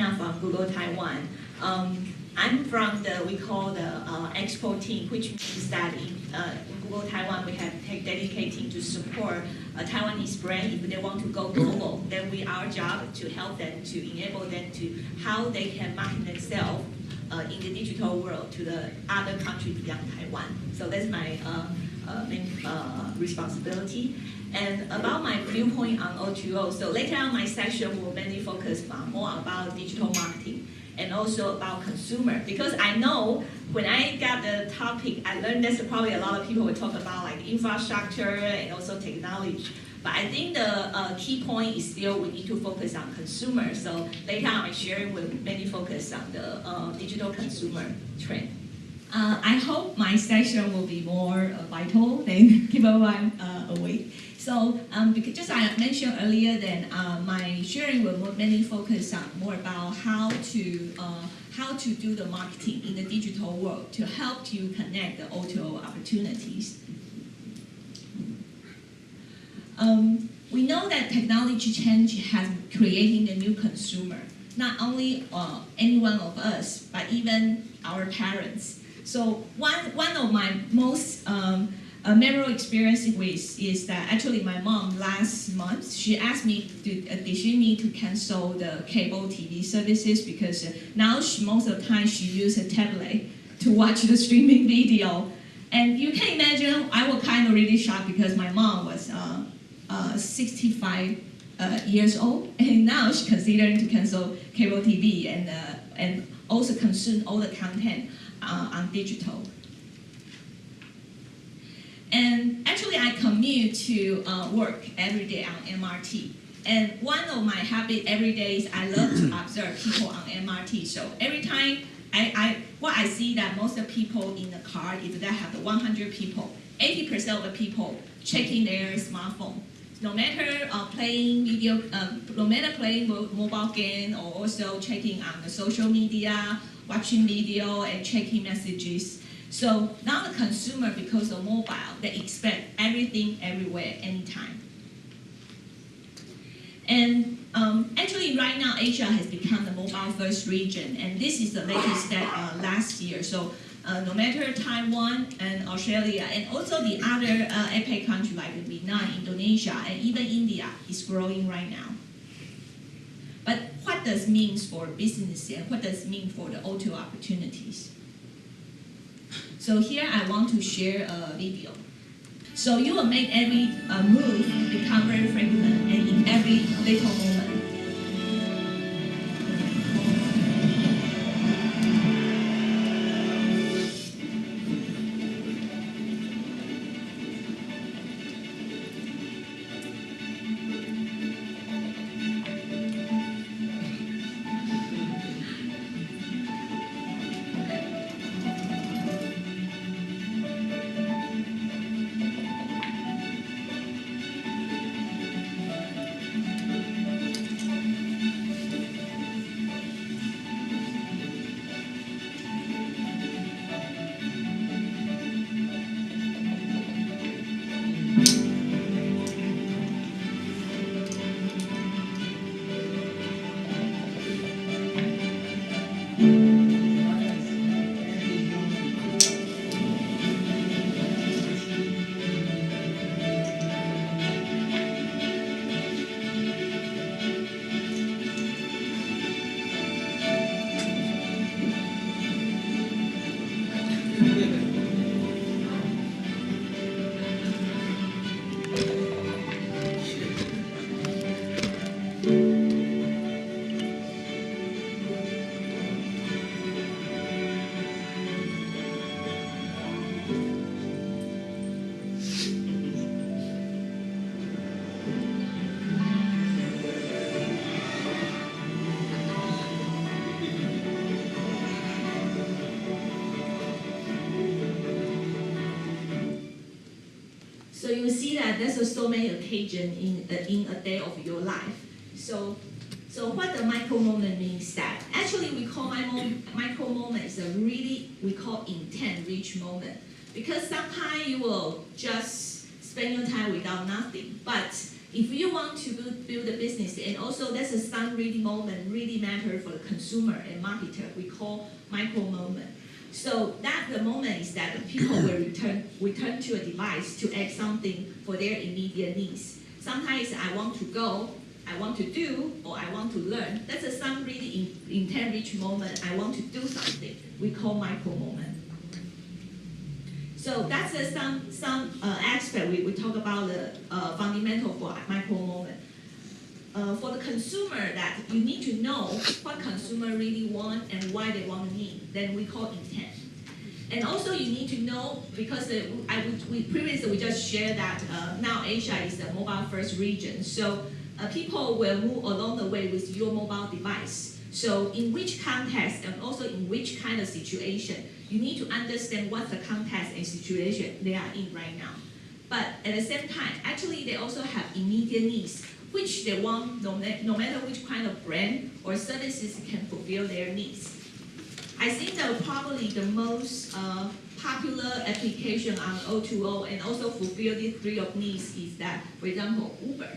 Tina from Google Taiwan. I'm from we call the export team, which means that in Google Taiwan we have dedicated team to support a Taiwanese brand if they want to go global. Then our job to help them, to enable them to how they can market themselves in the digital world to the other countries beyond Taiwan. So that's my main responsibility. And about my viewpoint on O2O, so later on my session will mainly focus more about digital marketing and also about consumer, because I know when I got the topic, I learned that probably a lot of people will talk about like infrastructure and also technology. But I think the key point is still we need to focus on consumer. So later on my sharing will mainly focus on the digital consumer trend. I hope my session will be more vital than keep everyone awake. So because just I mentioned earlier, then my sharing will mainly focus on more about how to do the marketing in the digital world to help you connect the O2O opportunities. We know that technology change has creating a new consumer, not only any one of us, but even our parents. So one of my most memorable experiences is that actually my mom last month, she asked me, did she need to cancel the cable TV services because now most of the time she uses a tablet to watch the streaming video. And you can imagine I was kind of really shocked because my mom was 65 years old, and now she's considering to cancel cable TV and also consume all the content on digital. And actually, I commute to work every day on MRT. And one of my habits every day is I love to observe people on MRT. So every time what I see that most of the people in the car, if they have the 100 people, 80% of the people checking their smartphone. No matter playing video, no matter playing mobile game, or also checking on the social media, watching video and checking messages. So now the consumer, because of mobile, they expect everything, everywhere, anytime. And actually right now, Asia has become the mobile first region, and this is the latest step last year. So no matter Taiwan and Australia, and also the other APEC countries like Vietnam, Indonesia, and even India is growing right now. But what does it mean for business and what does it mean for the O2O opportunities? So here I want to share a video. So you will make every move become very frequent and in every little moment. So you see that there's so many occasions in a day of your life. So what the micro moment means that actually we call micro moment is a really, we call intent rich moment, because sometimes you will just spend your time without nothing, but If you want to build a business, and also that's some really moment really matter for the consumer and marketer, we call micro moment. So that the moment is that the people will return to a device to add something for their immediate needs. Sometimes I want to go, I want to do, or I want to learn. That's some really intent-rich moment. I want to do something. We call micro moment. So that's some aspect we talk about the fundamental for micro moment. For the consumer, that you need to know what consumer really want and why they want to need. Then we call intent. And also you need to know, because previously we just shared that now Asia is a mobile first region. So people will move along the way with your mobile device. So in which context and also in which kind of situation, you need to understand what the context and situation they are in right now. But at the same time, actually they also have immediate needs, which they want no matter which kind of brand or services can fulfill their needs. I think that probably the most popular application on O2O and also fulfill these three of needs is that, for example, Uber.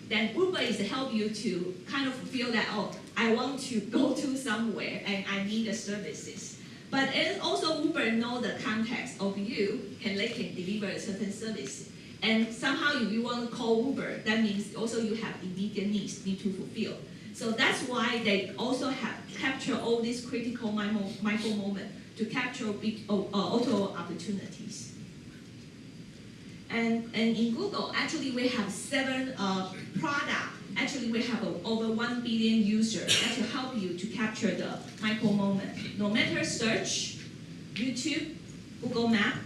Then Uber is help you to kind of fulfill that, oh, I want to go to somewhere and I need the services. But also Uber know the context of you, and they can deliver a certain service. And somehow if you want to call Uber, that means also you have immediate needs need to fulfill. So that's why they also have capture all these critical micro moments to capture big auto opportunities. And in Google, actually we have 7 products. Actually, we have over 1 billion users that will help you to capture the micro moment. No matter search, YouTube, Google Map,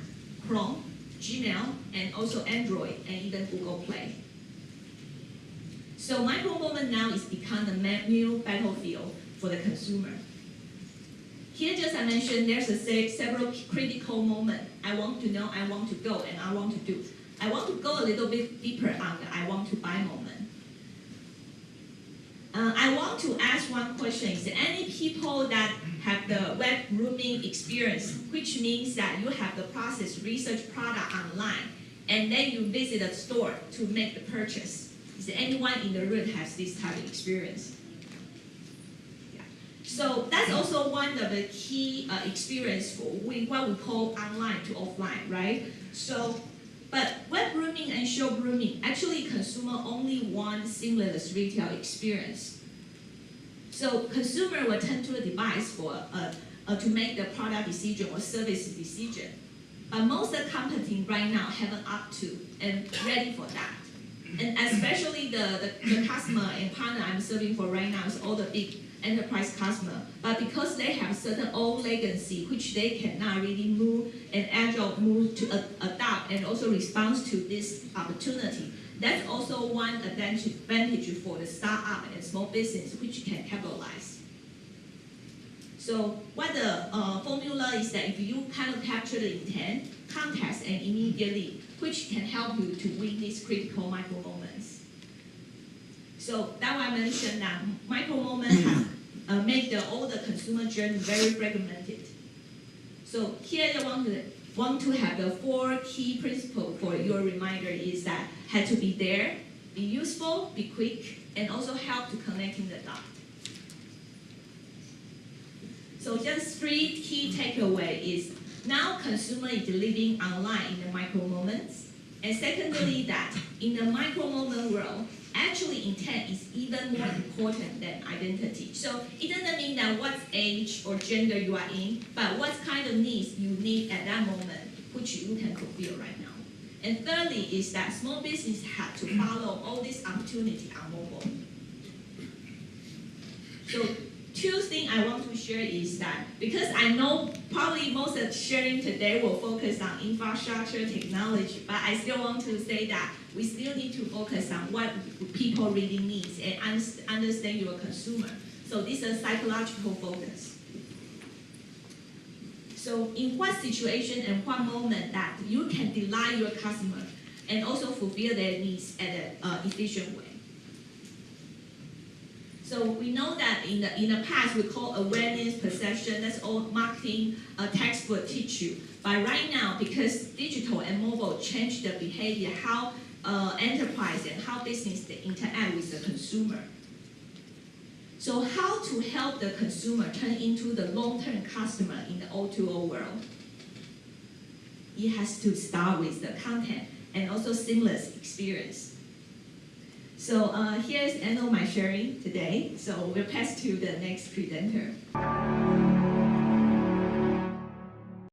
Chrome, Gmail, and also Android, and even Google Play. So micro moment now is become the new battlefield for the consumer. Here, just I mentioned, there's several critical moments. I want to know, I want to go, and I want to do. I want to go a little bit deeper on the I want to buy moment. I want to ask one question. Is there any people that have the web rooming experience, which means that you have the process research product online, and then you visit a store to make the purchase? Is there anyone in the room has this type of experience? Yeah. So that's also one of the key experience for what we call online to offline, right? So, but web rooming and shop rooming, actually consumer only want seamless retail experience. So consumer will turn to a device for to make the product decision or service decision. But most of the companies right now haven't up to and ready for that. And especially the customer and partner I'm serving for right now is all the big enterprise customer. But because they have certain old legacy, which they cannot really move and agile move to adapt and also respond to this opportunity. That's also one advantage for the startup and small business which can capitalize. So what the formula is that if you kind of capture the intent, context, and immediately, which can help you to win these critical micro moments. So that's why I mentioned that micro moments have make all the consumer journey very fragmented. So here I want to have the 4 key principles for your reminder is that had to be there, be useful, be quick, and also help to connecting the dots. So just 3 key takeaway is now consumer is living online in the micro moments. And secondly, that in the micro moment world, actually intent is even more important than identity. So it doesn't mean that what age or gender you are in, but what kind of needs you need at that moment, which you can fulfill right now. And thirdly is that small business have to follow all these opportunities on mobile. So 2 things I want to share is that, because I know probably most of the sharing today will focus on infrastructure technology, but I still want to say that we still need to focus on what people really need and understand your consumer. So this is a psychological focus. So in what situation and what moment that you can delight your customer and also fulfill their needs at an efficient way. So we know that in the past we call awareness, perception, that's all marketing textbook teach you. But right now, because digital and mobile change the behavior, how enterprise and how business they interact with the consumer. So how to help the consumer turn into the long-term customer in the O2O world? It has to start with the content and also seamless experience. So here's the end of my sharing today. So we'll pass to the next presenter.